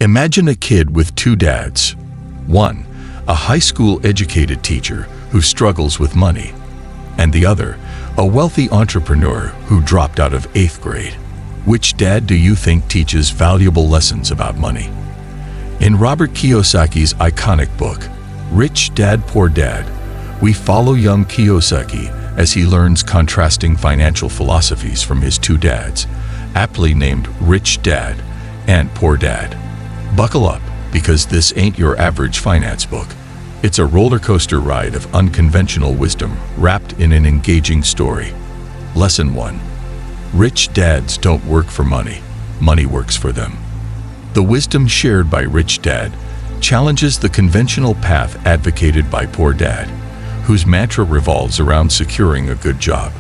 Imagine a kid with two dads. One, a high school educated teacher who struggles with money, and the other, a wealthy entrepreneur who dropped out of 8th grade. Which dad do you think teaches valuable lessons about money? In Robert Kiyosaki's iconic book, Rich Dad, Poor Dad, we follow young Kiyosaki as he learns contrasting financial philosophies from his two dads, aptly named Rich Dad and Poor Dad. Buckle up, because this ain't your average finance book. It's a roller coaster ride of unconventional wisdom wrapped in an engaging story. Lesson 1. Rich dads don't work for money. Money works for them. The wisdom shared by Rich Dad challenges the conventional path advocated by Poor Dad, whose mantra revolves around securing a good job,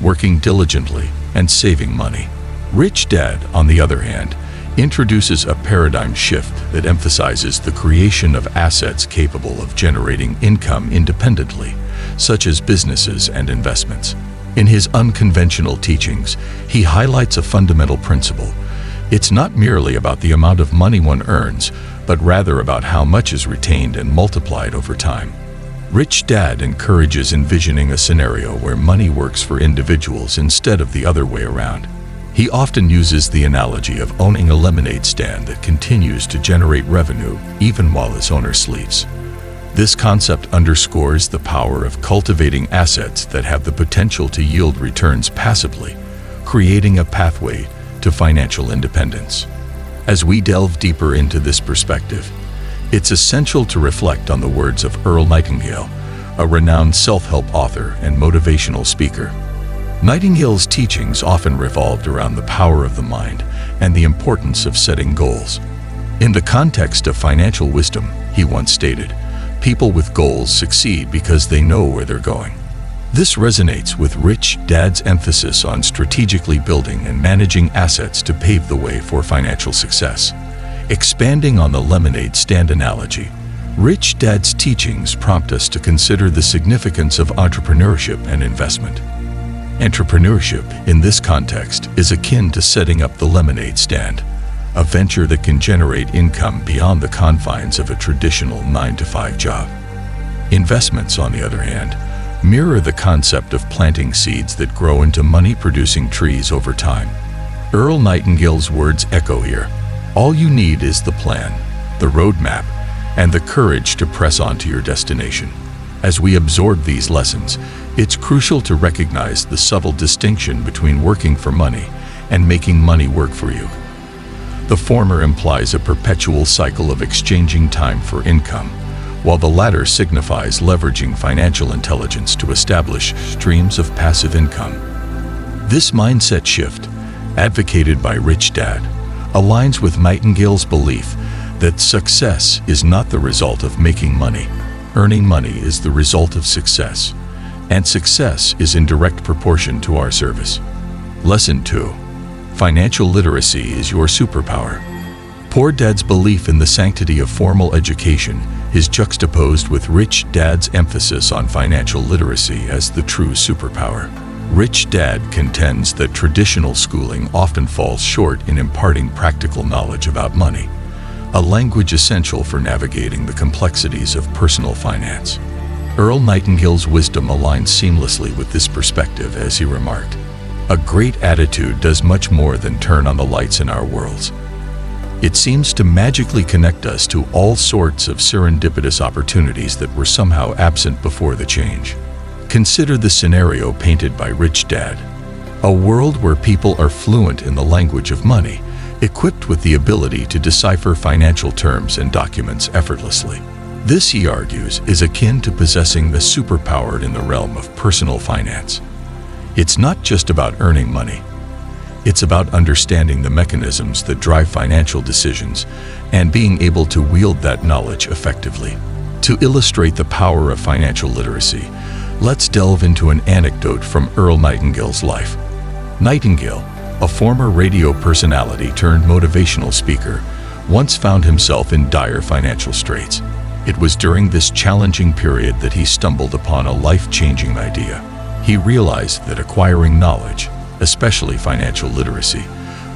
working diligently, and saving money. Rich Dad, on the other hand, introduces a paradigm shift that emphasizes the creation of assets capable of generating income independently, such as businesses and investments. In his unconventional teachings, he highlights a fundamental principle. It's not merely about the amount of money one earns, but rather about how much is retained and multiplied over time. Rich Dad encourages envisioning a scenario where money works for individuals instead of the other way around. He often uses the analogy of owning a lemonade stand that continues to generate revenue even while its owner sleeps. This concept underscores the power of cultivating assets that have the potential to yield returns passively, creating a pathway to financial independence. As we delve deeper into this perspective, it's essential to reflect on the words of Earl Nightingale, a renowned self-help author and motivational speaker. Nightingale's teachings often revolved around the power of the mind and the importance of setting goals. In the context of financial wisdom, he once stated, "People with goals succeed because they know where they're going." This resonates with Rich Dad's emphasis on strategically building and managing assets to pave the way for financial success. Expanding on the lemonade stand analogy, Rich Dad's teachings prompt us to consider the significance of entrepreneurship and investment. Entrepreneurship, in this context, is akin to setting up the lemonade stand, a venture that can generate income beyond the confines of a traditional 9-to-5 job. Investments, on the other hand, mirror the concept of planting seeds that grow into money-producing trees over time. Earl Nightingale's words echo here. All you need is the plan, the roadmap, and the courage to press on to your destination. As we absorb these lessons, it's crucial to recognize the subtle distinction between working for money and making money work for you. The former implies a perpetual cycle of exchanging time for income, while the latter signifies leveraging financial intelligence to establish streams of passive income. This mindset shift, advocated by Rich Dad, aligns with Nightingale's belief that success is not the result of making money. Earning money is the result of success, and success is in direct proportion to our service. Lesson 2. Financial literacy is your superpower. Poor Dad's belief in the sanctity of formal education is juxtaposed with Rich Dad's emphasis on financial literacy as the true superpower. Rich Dad contends that traditional schooling often falls short in imparting practical knowledge about money, a language essential for navigating the complexities of personal finance. Earl Nightingale's wisdom aligns seamlessly with this perspective as he remarked, "A great attitude does much more than turn on the lights in our worlds. It seems to magically connect us to all sorts of serendipitous opportunities that were somehow absent before the change." Consider the scenario painted by Rich Dad. A world where people are fluent in the language of money, equipped with the ability to decipher financial terms and documents effortlessly. This, he argues, is akin to possessing the superpower in the realm of personal finance. It's not just about earning money. It's about understanding the mechanisms that drive financial decisions and being able to wield that knowledge effectively. To illustrate the power of financial literacy, let's delve into an anecdote from Earl Nightingale's life. Nightingale, a former radio personality turned motivational speaker, once found himself in dire financial straits. It was during this challenging period that he stumbled upon a life-changing idea. He realized that acquiring knowledge, especially financial literacy,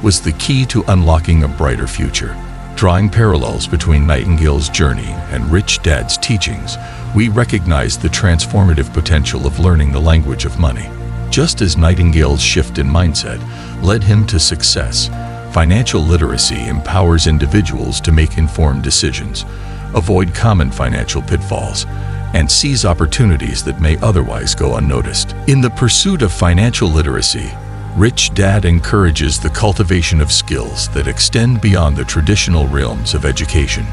was the key to unlocking a brighter future. Drawing parallels between Nightingale's journey and Rich Dad's teachings, we recognize the transformative potential of learning the language of money. Just as Nightingale's shift in mindset led him to success, financial literacy empowers individuals to make informed decisions, avoid common financial pitfalls, and seize opportunities that may otherwise go unnoticed. In the pursuit of financial literacy, Rich Dad encourages the cultivation of skills that extend beyond the traditional realms of education.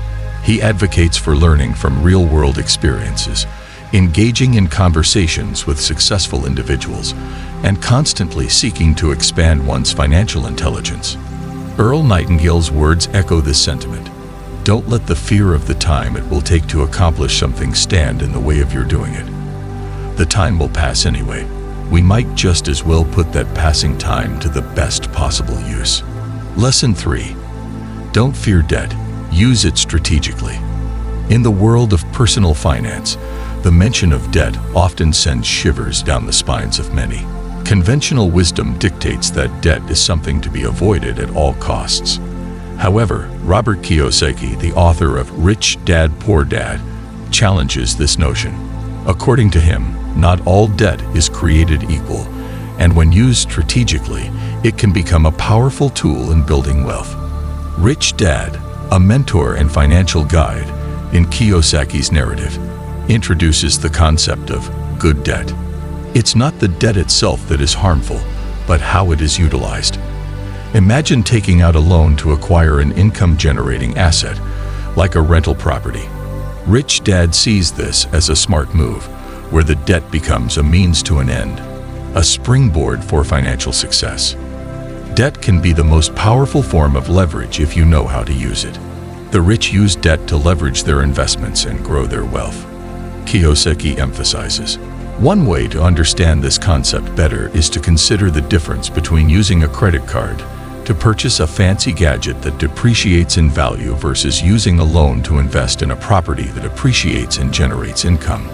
He advocates for learning from real-world experiences, engaging in conversations with successful individuals, and constantly seeking to expand one's financial intelligence. Earl Nightingale's words echo this sentiment. Don't let the fear of the time it will take to accomplish something stand in the way of your doing it. The time will pass anyway. We might just as well put that passing time to the best possible use. Lesson 3. Don't fear debt. Use it strategically. In the world of personal finance, the mention of debt often sends shivers down the spines of many. Conventional wisdom dictates that debt is something to be avoided at all costs. However, Robert Kiyosaki, the author of Rich Dad, Poor Dad, challenges this notion. According to him, not all debt is created equal, and when used strategically, it can become a powerful tool in building wealth. Rich Dad, a mentor and financial guide, in Kiyosaki's narrative, introduces the concept of good debt. It's not the debt itself that is harmful, but how it is utilized. Imagine taking out a loan to acquire an income-generating asset, like a rental property. Rich Dad sees this as a smart move, where the debt becomes a means to an end, a springboard for financial success. Debt can be the most powerful form of leverage if you know how to use it. The rich use debt to leverage their investments and grow their wealth. Kiyosaki emphasizes, one way to understand this concept better is to consider the difference between using a credit card to purchase a fancy gadget that depreciates in value versus using a loan to invest in a property that appreciates and generates income.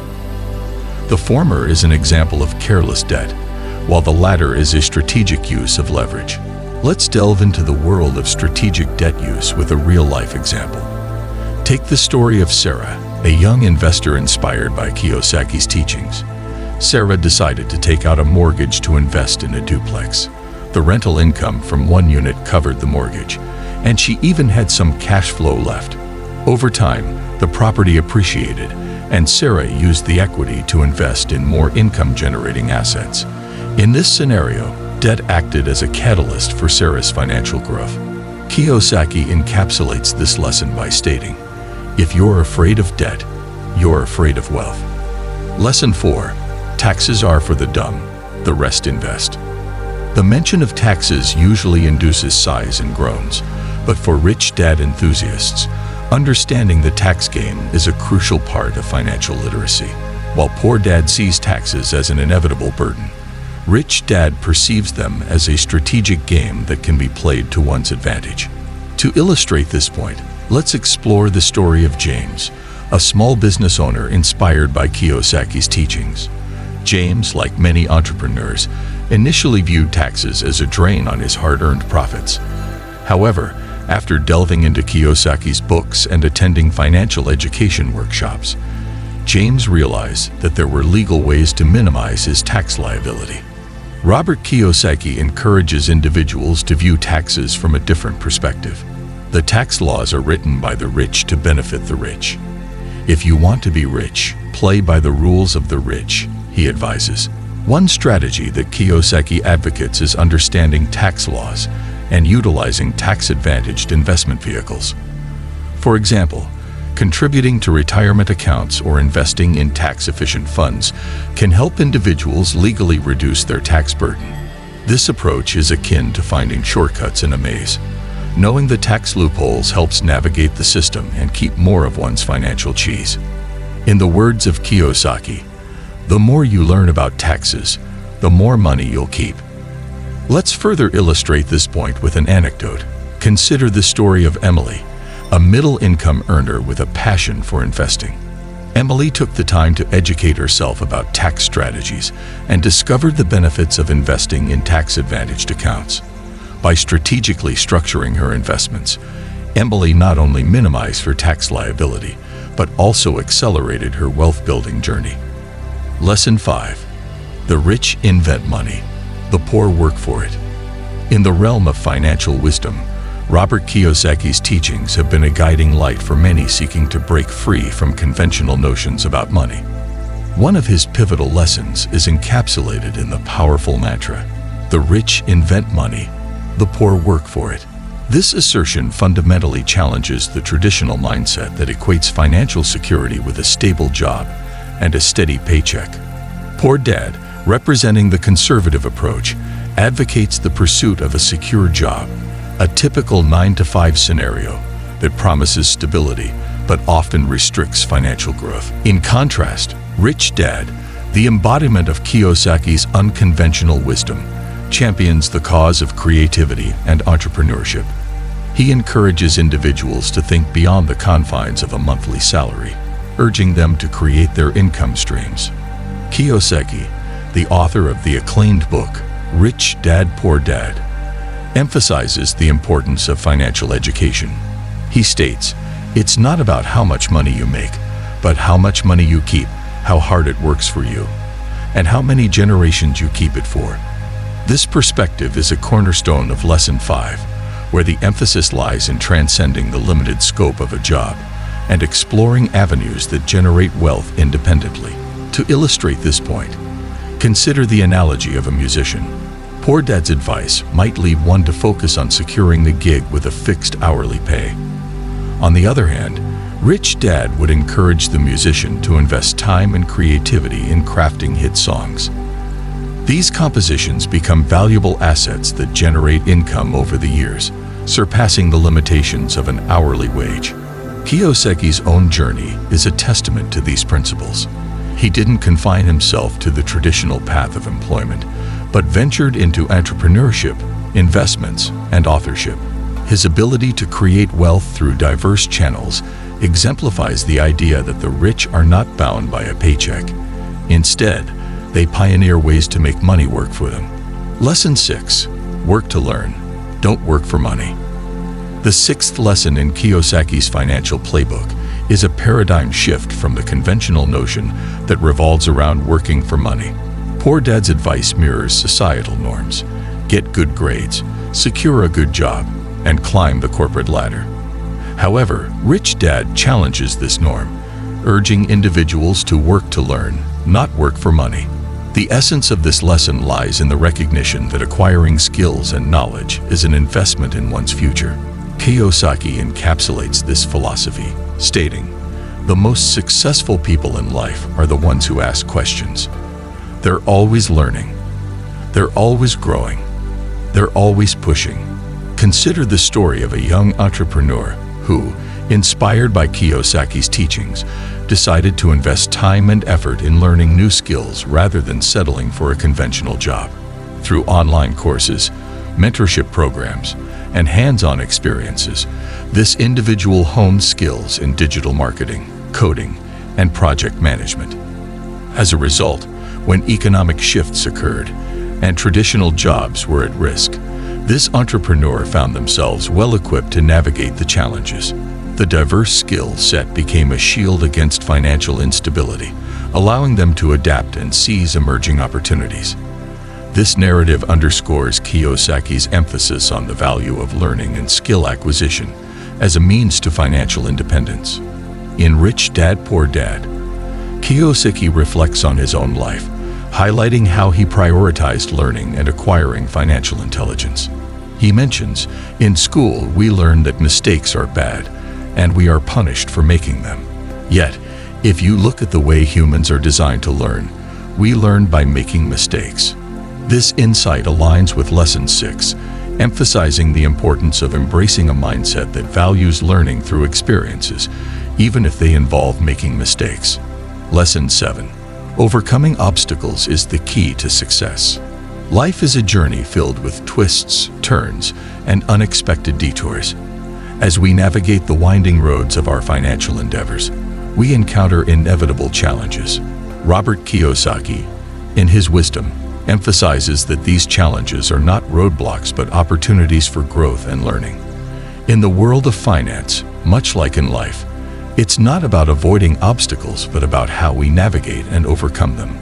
The former is an example of careless debt, while the latter is a strategic use of leverage. Let's delve into the world of strategic debt use with a real-life example. Take the story of Sarah, a young investor inspired by Kiyosaki's teachings. Sarah decided to take out a mortgage to invest in a duplex. The rental income from one unit covered the mortgage, and she even had some cash flow left. Over time, the property appreciated, and Sarah used the equity to invest in more income-generating assets. In this scenario, debt acted as a catalyst for Sarah's financial growth. Kiyosaki encapsulates this lesson by stating, if you're afraid of debt, you're afraid of wealth. Lesson 4. Taxes are for the dumb, the rest invest. The mention of taxes usually induces sighs and groans, but for Rich Dad enthusiasts, understanding the tax game is a crucial part of financial literacy. While Poor Dad sees taxes as an inevitable burden, Rich Dad perceives them as a strategic game that can be played to one's advantage. To illustrate this point, let's explore the story of James, a small business owner inspired by Kiyosaki's teachings. James, like many entrepreneurs, initially viewed taxes as a drain on his hard-earned profits. However, after delving into Kiyosaki's books and attending financial education workshops, James realized that there were legal ways to minimize his tax liability. Robert Kiyosaki encourages individuals to view taxes from a different perspective. The tax laws are written by the rich to benefit the rich. If you want to be rich, play by the rules of the rich, he advises. One strategy that Kiyosaki advocates is understanding tax laws and utilizing tax-advantaged investment vehicles. For example, contributing to retirement accounts or investing in tax-efficient funds can help individuals legally reduce their tax burden. This approach is akin to finding shortcuts in a maze. Knowing the tax loopholes helps navigate the system and keep more of one's financial cheese. In the words of Kiyosaki, the more you learn about taxes, the more money you'll keep. Let's further illustrate this point with an anecdote. Consider the story of Emily, a middle-income earner with a passion for investing. Emily took the time to educate herself about tax strategies and discovered the benefits of investing in tax-advantaged accounts. By strategically structuring her investments, Emily not only minimized her tax liability, but also accelerated her wealth-building journey. Lesson 5. The rich invent money, the poor work for it. In the realm of financial wisdom, Robert Kiyosaki's teachings have been a guiding light for many seeking to break free from conventional notions about money. One of his pivotal lessons is encapsulated in the powerful mantra, "The rich invent money, the poor work for it." This assertion fundamentally challenges the traditional mindset that equates financial security with a stable job and a steady paycheck. Poor Dad, representing the conservative approach, advocates the pursuit of a secure job, a typical 9-to-5 scenario that promises stability but often restricts financial growth. In contrast, Rich Dad, the embodiment of Kiyosaki's unconventional wisdom, champions the cause of creativity and entrepreneurship. He encourages individuals to think beyond the confines of a monthly salary, urging them to create their income streams. Kiyosaki, the author of the acclaimed book, Rich Dad, Poor Dad, emphasizes the importance of financial education. He states, "It's not about how much money you make, but how much money you keep, how hard it works for you, and how many generations you keep it for." This perspective is a cornerstone of Lesson 5, where the emphasis lies in transcending the limited scope of a job and exploring avenues that generate wealth independently. To illustrate this point, consider the analogy of a musician. Poor Dad's advice might lead one to focus on securing the gig with a fixed hourly pay. On the other hand, Rich Dad would encourage the musician to invest time and creativity in crafting hit songs. These compositions become valuable assets that generate income over the years, surpassing the limitations of an hourly wage. Kiyosaki's own journey is a testament to these principles. He didn't confine himself to the traditional path of employment, but ventured into entrepreneurship, investments, and authorship. His ability to create wealth through diverse channels exemplifies the idea that the rich are not bound by a paycheck. Instead, they pioneer ways to make money work for them. Lesson 6. Work to learn. Don't work for money. The sixth lesson in Kiyosaki's financial playbook is a paradigm shift from the conventional notion that revolves around working for money. Poor Dad's advice mirrors societal norms. Get good grades, secure a good job, and climb the corporate ladder. However, Rich Dad challenges this norm, urging individuals to work to learn, not work for money. The essence of this lesson lies in the recognition that acquiring skills and knowledge is an investment in one's future. Kiyosaki encapsulates this philosophy, stating, "The most successful people in life are the ones who ask questions. They're always learning. They're always growing. They're always pushing." Consider the story of a young entrepreneur who, inspired by Kiyosaki's teachings, decided to invest time and effort in learning new skills rather than settling for a conventional job. Through online courses, mentorship programs, and hands-on experiences, this individual honed skills in digital marketing, coding, and project management. As a result, when economic shifts occurred and traditional jobs were at risk, this entrepreneur found themselves well-equipped to navigate the challenges. The diverse skill set became a shield against financial instability, allowing them to adapt and seize emerging opportunities. This narrative underscores Kiyosaki's emphasis on the value of learning and skill acquisition as a means to financial independence. In Rich Dad, Poor Dad, Kiyosaki reflects on his own life, highlighting how he prioritized learning and acquiring financial intelligence. He mentions, "In school, we learn that mistakes are bad, and we are punished for making them. Yet, if you look at the way humans are designed to learn, we learn by making mistakes." This insight aligns with Lesson 6, emphasizing the importance of embracing a mindset that values learning through experiences, even if they involve making mistakes. Lesson 7. Overcoming obstacles is the key to success. Life is a journey filled with twists, turns, and unexpected detours. As we navigate the winding roads of our financial endeavors, we encounter inevitable challenges. Robert Kiyosaki, in his wisdom, emphasizes that these challenges are not roadblocks but opportunities for growth and learning. In the world of finance, much like in life, it's not about avoiding obstacles, but about how we navigate and overcome them.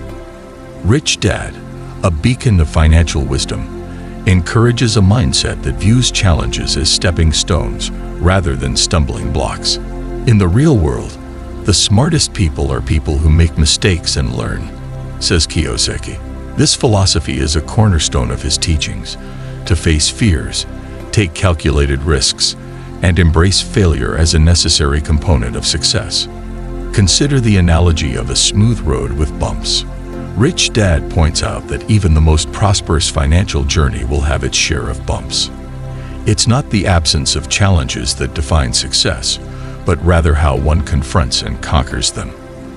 Rich Dad, a beacon of financial wisdom, encourages a mindset that views challenges as stepping stones rather than stumbling blocks. In the real world, the smartest people are people who make mistakes and learn, says Kiyosaki. This philosophy is a cornerstone of his teachings: to face fears, take calculated risks, and embrace failure as a necessary component of success. Consider the analogy of a smooth road with bumps. Rich Dad points out that even the most prosperous financial journey will have its share of bumps. It's not the absence of challenges that defines success, but rather how one confronts and conquers them.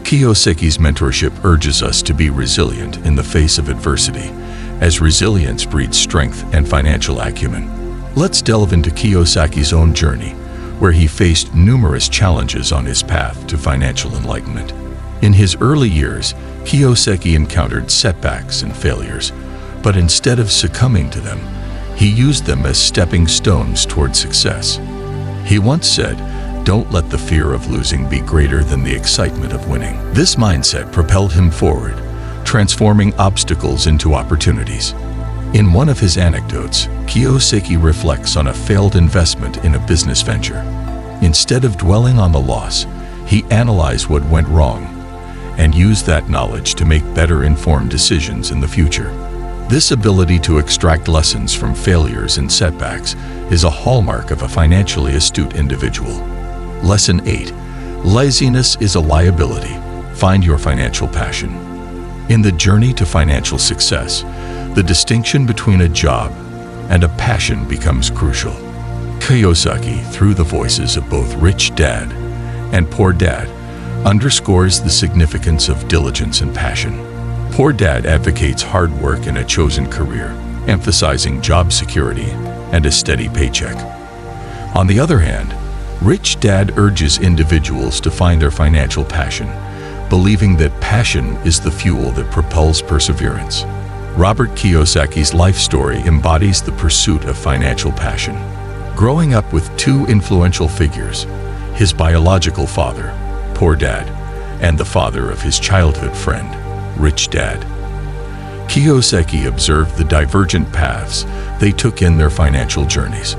Kiyosaki's mentorship urges us to be resilient in the face of adversity, as resilience breeds strength and financial acumen. Let's delve into Kiyosaki's own journey, where he faced numerous challenges on his path to financial enlightenment. In his early years, Kiyosaki encountered setbacks and failures, but instead of succumbing to them, he used them as stepping stones toward success. He once said, "Don't let the fear of losing be greater than the excitement of winning." This mindset propelled him forward, transforming obstacles into opportunities. In one of his anecdotes, Kiyosaki reflects on a failed investment in a business venture. Instead of dwelling on the loss, he analyzed what went wrong and used that knowledge to make better informed decisions in the future. This ability to extract lessons from failures and setbacks is a hallmark of a financially astute individual. Lesson 8. Laziness is a liability. Find your financial passion. In the journey to financial success, the distinction between a job and a passion becomes crucial. Kiyosaki, through the voices of both Rich Dad and Poor Dad, underscores the significance of diligence and passion. Poor Dad advocates hard work in a chosen career, emphasizing job security and a steady paycheck. On the other hand, Rich Dad urges individuals to find their financial passion, believing that passion is the fuel that propels perseverance. Robert Kiyosaki's life story embodies the pursuit of financial passion. Growing up with two influential figures, his biological father, Poor Dad, and the father of his childhood friend, Rich Dad, Kiyosaki observed the divergent paths they took in their financial journeys.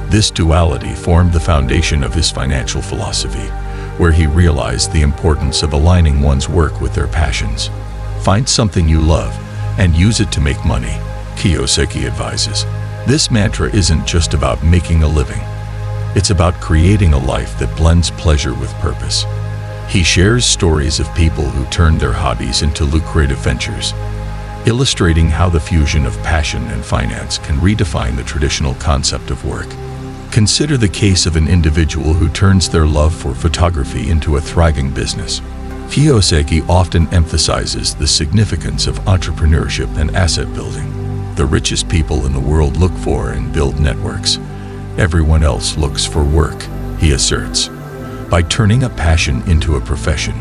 This duality formed the foundation of his financial philosophy, where he realized the importance of aligning one's work with their passions. Find something you love and use it to make money, Kiyosaki advises. This mantra isn't just about making a living. It's about creating a life that blends pleasure with purpose. He shares stories of people who turned their hobbies into lucrative ventures, illustrating how the fusion of passion and finance can redefine the traditional concept of work. Consider the case of an individual who turns their love for photography into a thriving business. Kiyosaki often emphasizes the significance of entrepreneurship and asset building. The richest people in the world look for and build networks. Everyone else looks for work, he asserts. By turning a passion into a profession,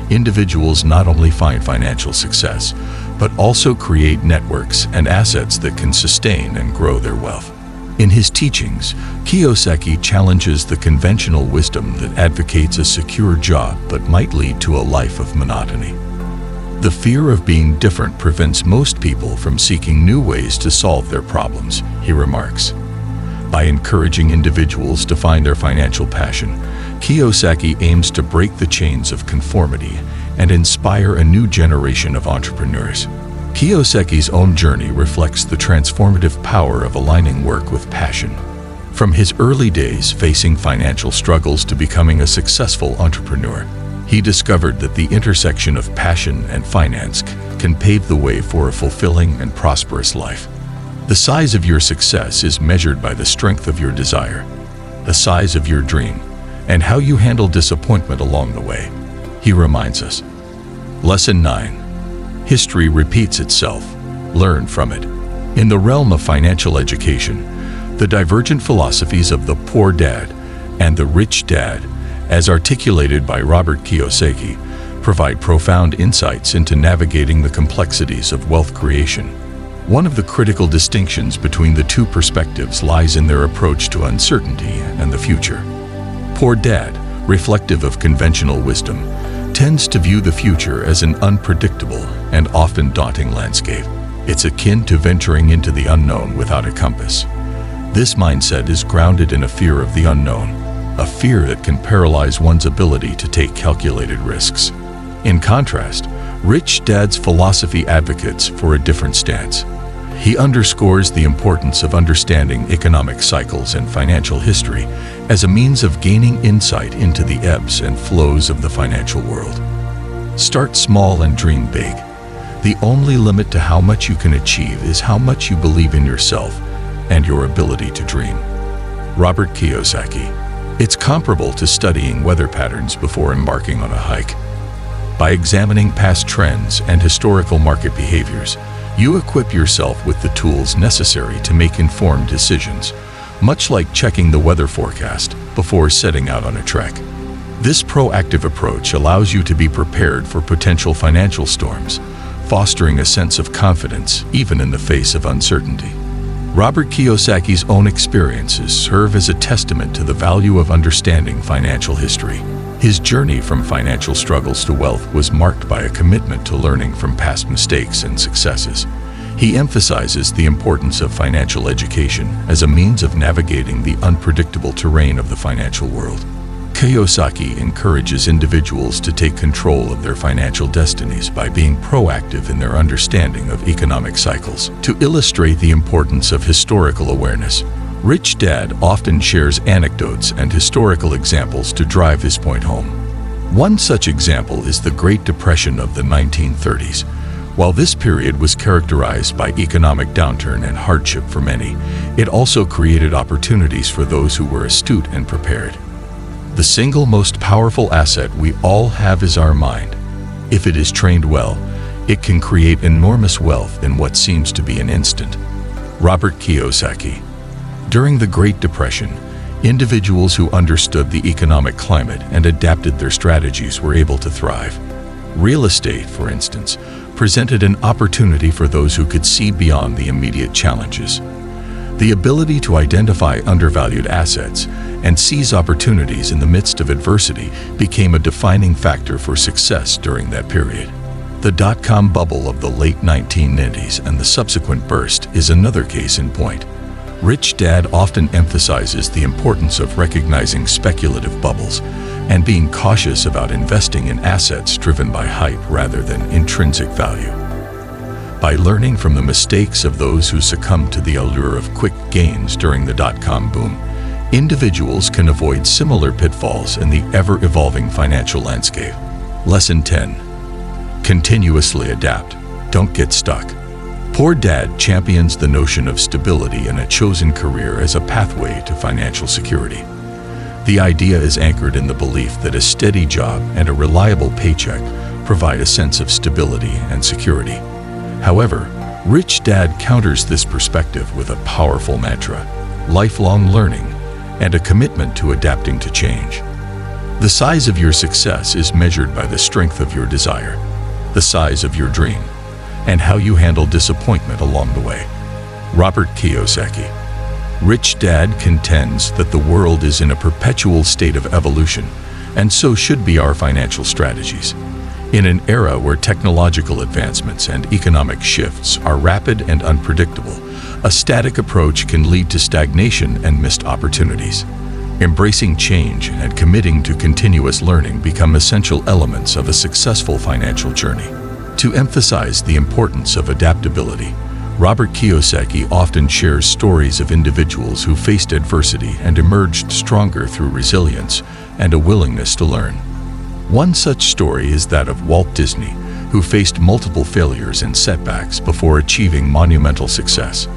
individuals not only find financial success, but also create networks and assets that can sustain and grow their wealth. In his teachings, Kiyosaki challenges the conventional wisdom that advocates a secure job but might lead to a life of monotony. The fear of being different prevents most people from seeking new ways to solve their problems, he remarks. By encouraging individuals to find their financial passion, Kiyosaki aims to break the chains of conformity and inspire a new generation of entrepreneurs. Kiyosaki's own journey reflects the transformative power of aligning work with passion. From his early days facing financial struggles to becoming a successful entrepreneur, he discovered that the intersection of passion and finance can pave the way for a fulfilling and prosperous life. The size of your success is measured by the strength of your desire, the size of your dream, and how you handle disappointment along the way, he reminds us. Lesson 9. History repeats itself. Learn from it. In the realm of financial education, the divergent philosophies of the Poor Dad and the Rich Dad, as articulated by Robert Kiyosaki, provide profound insights into navigating the complexities of wealth creation. One of the critical distinctions between the two perspectives lies in their approach to uncertainty and the future. Poor Dad, reflective of conventional wisdom, tends to view the future as an unpredictable and often daunting landscape. It's akin to venturing into the unknown without a compass. This mindset is grounded in a fear of the unknown, a fear that can paralyze one's ability to take calculated risks. In contrast, Rich Dad's philosophy advocates for a different stance. He underscores the importance of understanding economic cycles and financial history as a means of gaining insight into the ebbs and flows of the financial world. Start small and dream big. The only limit to how much you can achieve is how much you believe in yourself and your ability to dream. Robert Kiyosaki. It's comparable to studying weather patterns before embarking on a hike. By examining past trends and historical market behaviors, you equip yourself with the tools necessary to make informed decisions, much like checking the weather forecast before setting out on a trek. This proactive approach allows you to be prepared for potential financial storms, fostering a sense of confidence even in the face of uncertainty. Robert Kiyosaki's own experiences serve as a testament to the value of understanding financial history. His journey from financial struggles to wealth was marked by a commitment to learning from past mistakes and successes. He emphasizes the importance of financial education as a means of navigating the unpredictable terrain of the financial world. Kiyosaki encourages individuals to take control of their financial destinies by being proactive in their understanding of economic cycles. To illustrate the importance of historical awareness, Rich Dad often shares anecdotes and historical examples to drive his point home. One such example is the Great Depression of the 1930s. While this period was characterized by economic downturn and hardship for many, it also created opportunities for those who were astute and prepared. The single most powerful asset we all have is our mind. If it is trained well, it can create enormous wealth in what seems to be an instant. Robert Kiyosaki. During the Great Depression, individuals who understood the economic climate and adapted their strategies were able to thrive. Real estate, for instance, presented an opportunity for those who could see beyond the immediate challenges. The ability to identify undervalued assets and seize opportunities in the midst of adversity became a defining factor for success during that period. The dot-com bubble of the late 1990s and the subsequent burst is another case in point. Rich Dad often emphasizes the importance of recognizing speculative bubbles and being cautious about investing in assets driven by hype rather than intrinsic value. By learning from the mistakes of those who succumbed to the allure of quick gains during the dot-com boom, individuals can avoid similar pitfalls in the ever-evolving financial landscape. Lesson 10. Continuously adapt. Don't get stuck. Poor Dad champions the notion of stability in a chosen career as a pathway to financial security. The idea is anchored in the belief that a steady job and a reliable paycheck provide a sense of stability and security. However, Rich Dad counters this perspective with a powerful mantra: lifelong learning and a commitment to adapting to change. The size of your success is measured by the strength of your desire, the size of your dream, and how you handle disappointment along the way. Robert Kiyosaki. Rich Dad contends that the world is in a perpetual state of evolution, and so should be our financial strategies. In an era where technological advancements and economic shifts are rapid and unpredictable, a static approach can lead to stagnation and missed opportunities. Embracing change and committing to continuous learning become essential elements of a successful financial journey. To emphasize the importance of adaptability, Robert Kiyosaki often shares stories of individuals who faced adversity and emerged stronger through resilience and a willingness to learn. One such story is that of Walt Disney, who faced multiple failures and setbacks before achieving monumental success.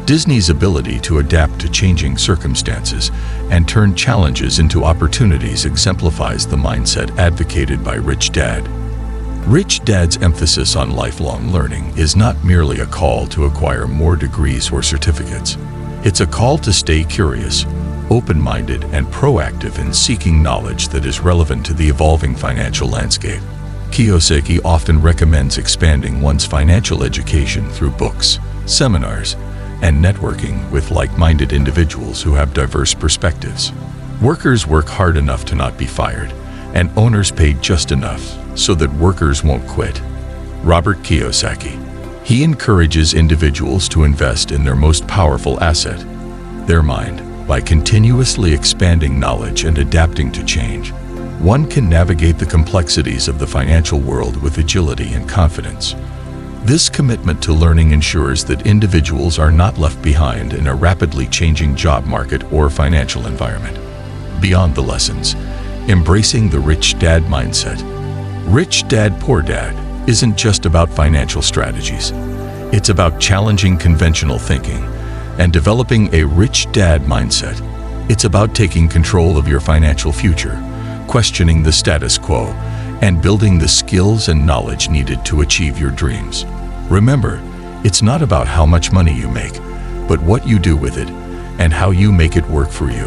Disney's ability to adapt to changing circumstances and turn challenges into opportunities exemplifies the mindset advocated by Rich Dad. Rich Dad's emphasis on lifelong learning is not merely a call to acquire more degrees or certificates. It's a call to stay curious, open-minded, and proactive in seeking knowledge that is relevant to the evolving financial landscape. Kiyosaki often recommends expanding one's financial education through books, seminars, and networking with like-minded individuals who have diverse perspectives. Workers work hard enough to not be fired, and owners pay just enough so that workers won't quit. Robert Kiyosaki. He encourages individuals to invest in their most powerful asset, their mind, by continuously expanding knowledge and adapting to change. One can navigate the complexities of the financial world with agility and confidence. This commitment to learning ensures that individuals are not left behind in a rapidly changing job market or financial environment. Beyond the lessons, embracing the rich dad mindset. Rich Dad, Poor Dad isn't just about financial strategies. It's about challenging conventional thinking and developing a rich dad mindset. It's about taking control of your financial future, questioning the status quo, and building the skills and knowledge needed to achieve your dreams. Remember, it's not about how much money you make, but what you do with it and how you make it work for you.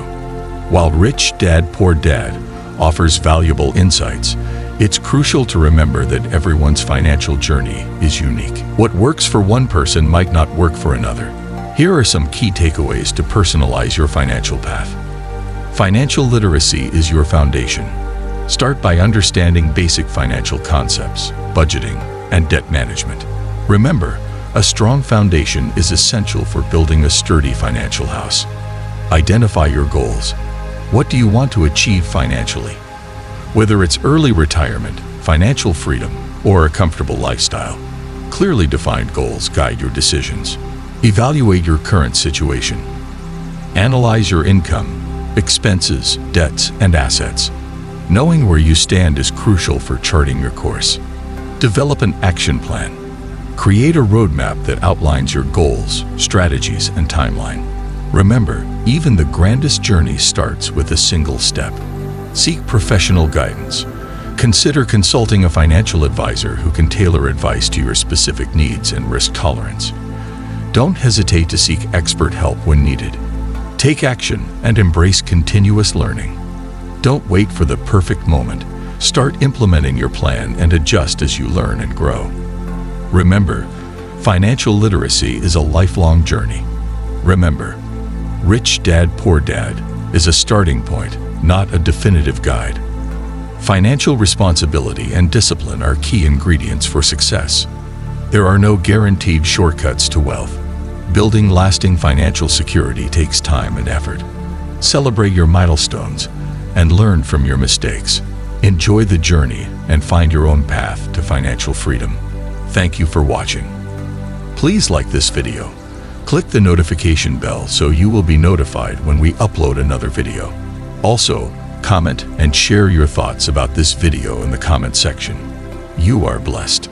While Rich Dad, Poor Dad offers valuable insights, it's crucial to remember that everyone's financial journey is unique. What works for one person might not work for another. Here are some key takeaways to personalize your financial path. Financial literacy is your foundation. Start by understanding basic financial concepts, budgeting, and debt management. Remember, a strong foundation is essential for building a sturdy financial house. Identify your goals. What do you want to achieve financially? Whether it's early retirement, financial freedom, or a comfortable lifestyle, clearly defined goals guide your decisions. Evaluate your current situation. Analyze your income, expenses, debts, and assets. Knowing where you stand is crucial for charting your course. Develop an action plan. Create a roadmap that outlines your goals, strategies, and timeline. Remember, even the grandest journey starts with a single step. Seek professional guidance. Consider consulting a financial advisor who can tailor advice to your specific needs and risk tolerance. Don't hesitate to seek expert help when needed. Take action and embrace continuous learning. Don't wait for the perfect moment. Start implementing your plan and adjust as you learn and grow. Remember, financial literacy is a lifelong journey. Remember, Rich Dad, Poor Dad is a starting point, not a definitive guide. Financial responsibility and discipline are key ingredients for success. There are no guaranteed shortcuts to wealth. Building lasting financial security takes time and effort. Celebrate your milestones and learn from your mistakes. Enjoy the journey and find your own path to financial freedom. Thank you for watching. Please like this video. Click the notification bell so you will be notified when we upload another video. Also, comment and share your thoughts about this video in the comment section. You are blessed.